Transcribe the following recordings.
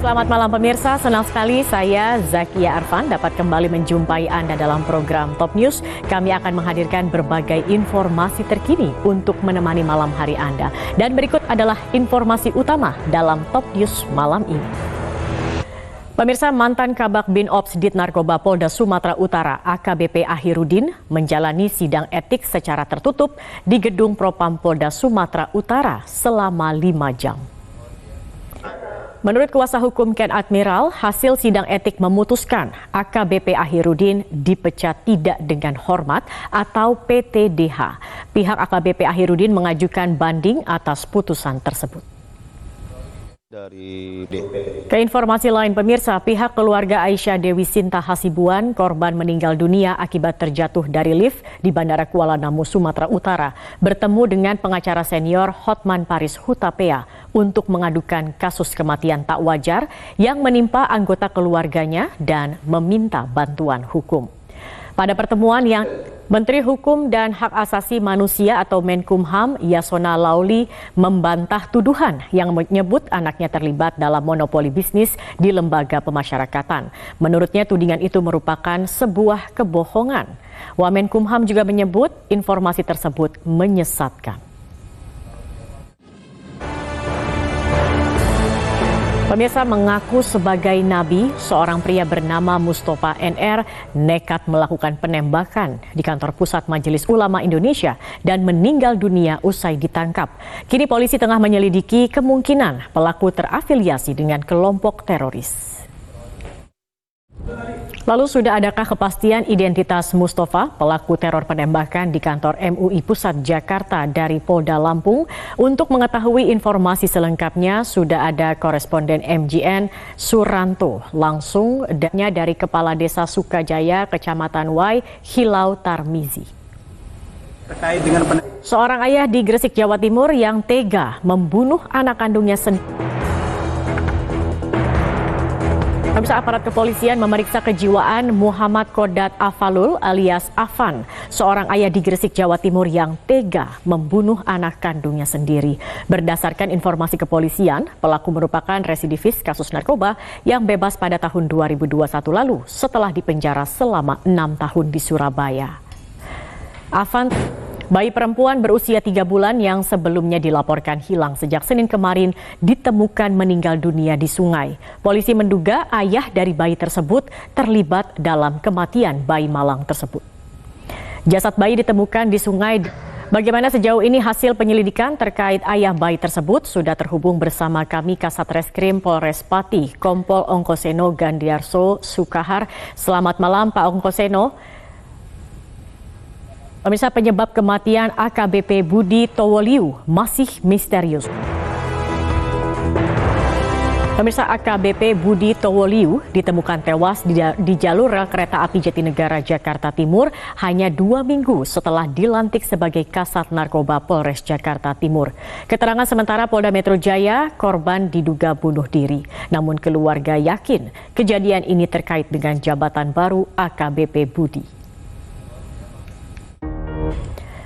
Selamat malam pemirsa, senang sekali saya Zakia Arfan dapat kembali menjumpai Anda dalam program Top News. Kami akan menghadirkan berbagai informasi terkini untuk menemani malam hari Anda. Dan berikut adalah informasi utama dalam Top News malam ini. Pemirsa, mantan Kabak Bin Ops Dit Narkoba Polda Sumatera Utara AKBP Ahirudin menjalani sidang etik secara tertutup di Gedung Propam Polda Sumatera Utara selama 5 jam. Menurut kuasa hukum Ken Admiral, hasil sidang etik memutuskan AKBP Ahirudin dipecat tidak dengan hormat atau PTDH. Pihak AKBP Ahirudin mengajukan banding atas putusan tersebut. Ke informasi lain pemirsa, pihak keluarga Aisyah Dewi Sinta Hasibuan, korban meninggal dunia akibat terjatuh dari lift di Bandara Kuala Namu, Sumatera Utara, bertemu dengan pengacara senior Hotman Paris Hutapea untuk mengadukan kasus kematian tak wajar yang menimpa anggota keluarganya dan meminta bantuan hukum. Pada pertemuan yang Menteri Hukum dan Hak Asasi Manusia atau Menkumham Yasona Lauli membantah tuduhan yang menyebut anaknya terlibat dalam monopoli bisnis di lembaga pemasyarakatan. Menurutnya tudingan itu merupakan sebuah kebohongan. Wamenkumham juga menyebut informasi tersebut menyesatkan. Pemirsa, mengaku sebagai nabi, seorang pria bernama Mustafa NR nekat melakukan penembakan di kantor pusat Majelis Ulama Indonesia dan meninggal dunia usai ditangkap. Kini polisi tengah menyelidiki kemungkinan pelaku terafiliasi dengan kelompok teroris. Lalu sudah adakah kepastian identitas Mustafa, pelaku teror penembakan di kantor MUI Pusat Jakarta dari Polda Lampung? Untuk mengetahui informasi selengkapnya sudah ada koresponden MJN Suranto langsung dari Kepala Desa Sukajaya, Kecamatan Wai, Hilau Tarmizi. Terkait dengan seorang ayah di Gresik, Jawa Timur yang tega membunuh anak kandungnya sendiri. Pemirsa, aparat kepolisian memeriksa kejiwaan Muhammad Kodat Afalul alias Afan, seorang ayah di Gresik, Jawa Timur yang tega membunuh anak kandungnya sendiri. Berdasarkan informasi kepolisian, pelaku merupakan residivis kasus narkoba yang bebas pada tahun 2021 lalu setelah dipenjara selama 6 tahun di Surabaya. Afan, bayi perempuan berusia 3 bulan yang sebelumnya dilaporkan hilang sejak Senin kemarin ditemukan meninggal dunia di sungai. Polisi menduga ayah dari bayi tersebut terlibat dalam kematian bayi malang tersebut. Jasad bayi ditemukan di sungai. Bagaimana sejauh ini hasil penyelidikan terkait ayah bayi tersebut? Sudah terhubung bersama kami Kasat Reskrim Polres Pati, Kompol Ongkoseno Gandiarso Sukahar. Selamat malam Pak Ongkoseno. Pemirsa, penyebab kematian AKBP Budi Towoliu masih misterius. Pemirsa, AKBP Budi Towoliu ditemukan tewas di jalur rel kereta api Jatinegara, Jakarta Timur hanya 2 minggu setelah dilantik sebagai Kasat Narkoba Polres Jakarta Timur. Keterangan sementara Polda Metro Jaya, korban diduga bunuh diri. Namun keluarga yakin kejadian ini terkait dengan jabatan baru AKBP Budi.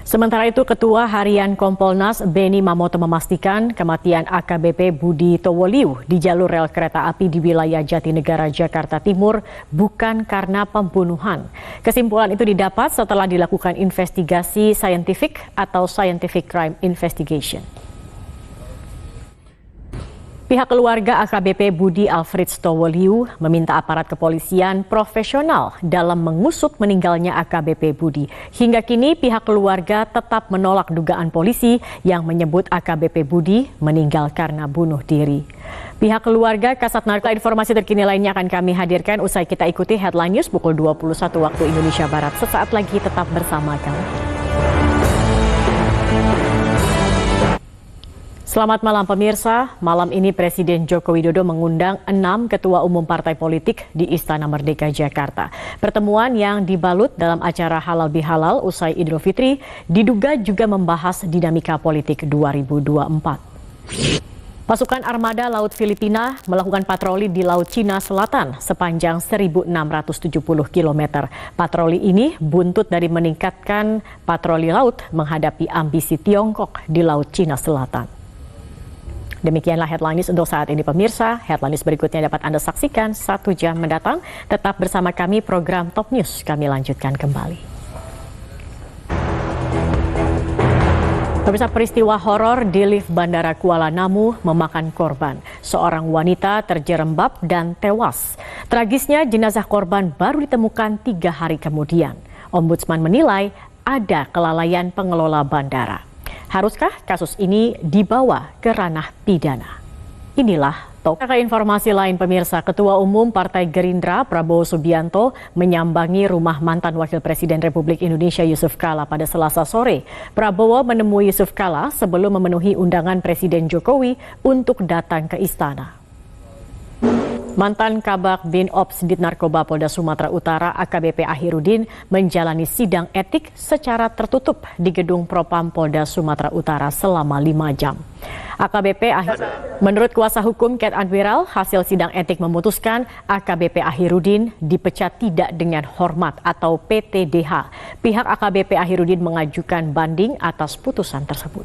Sementara itu, Ketua Harian Kompolnas Beni Mamoto memastikan kematian AKBP Budi Towoliu di jalur rel kereta api di wilayah Jatinegara, Jakarta Timur bukan karena pembunuhan. Kesimpulan itu didapat setelah dilakukan investigasi saintifik atau Scientific Crime Investigation. Pihak keluarga AKBP Budi Alfred Towoliu meminta aparat kepolisian profesional dalam mengusut meninggalnya AKBP Budi. Hingga kini pihak keluarga tetap menolak dugaan polisi yang menyebut AKBP Budi meninggal karena bunuh diri. Pihak keluarga Kasat Narkoba, informasi terkini lainnya akan kami hadirkan usai kita ikuti Headline News pukul 21 waktu Indonesia Barat. Sesaat lagi tetap bersama kami. Selamat malam pemirsa, malam ini Presiden Joko Widodo mengundang 6 ketua umum partai politik di Istana Merdeka Jakarta. Pertemuan yang dibalut dalam acara halal bihalal usai Idul Fitri diduga juga membahas dinamika politik 2024. Pasukan Armada Laut Filipina melakukan patroli di Laut Cina Selatan sepanjang 1.670 km. Patroli ini buntut dari meningkatkan patroli laut menghadapi ambisi Tiongkok di Laut Cina Selatan. Demikianlah headline news untuk saat ini pemirsa. Headline news berikutnya dapat Anda saksikan 1 jam mendatang. Tetap bersama kami program Top News. Kami lanjutkan kembali. Pemirsa, peristiwa horor di lift Bandara Kuala Namu memakan korban. Seorang wanita terjerembab dan tewas. Tragisnya jenazah korban baru ditemukan 3 hari kemudian. Ombudsman menilai ada kelalaian pengelola bandara. Haruskah kasus ini dibawa ke ranah pidana? Inilah ke informasi lain pemirsa, Ketua Umum Partai Gerindra Prabowo Subianto menyambangi rumah mantan Wakil Presiden Republik Indonesia Yusuf Kala pada Selasa sore. Prabowo menemui Yusuf Kala sebelum memenuhi undangan Presiden Jokowi untuk datang ke istana. Mantan Kabak Bin Ops Dit Narkoba Polda Sumatera Utara AKBP Ahirudin menjalani sidang etik secara tertutup di gedung Propam Polda Sumatera Utara selama 5 jam. Menurut kuasa hukum Ket Admiral, hasil sidang etik memutuskan AKBP Ahirudin dipecat tidak dengan hormat atau PTDH. Pihak AKBP Ahirudin mengajukan banding atas putusan tersebut.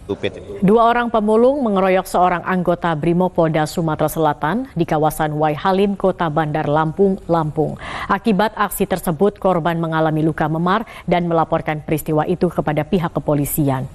2 orang pemulung mengeroyok seorang anggota Brimopolda Sumatera Selatan di kawasan Wai Halim, Kota Bandar Lampung, Lampung. Akibat aksi tersebut, korban mengalami luka memar dan melaporkan peristiwa itu kepada pihak kepolisian.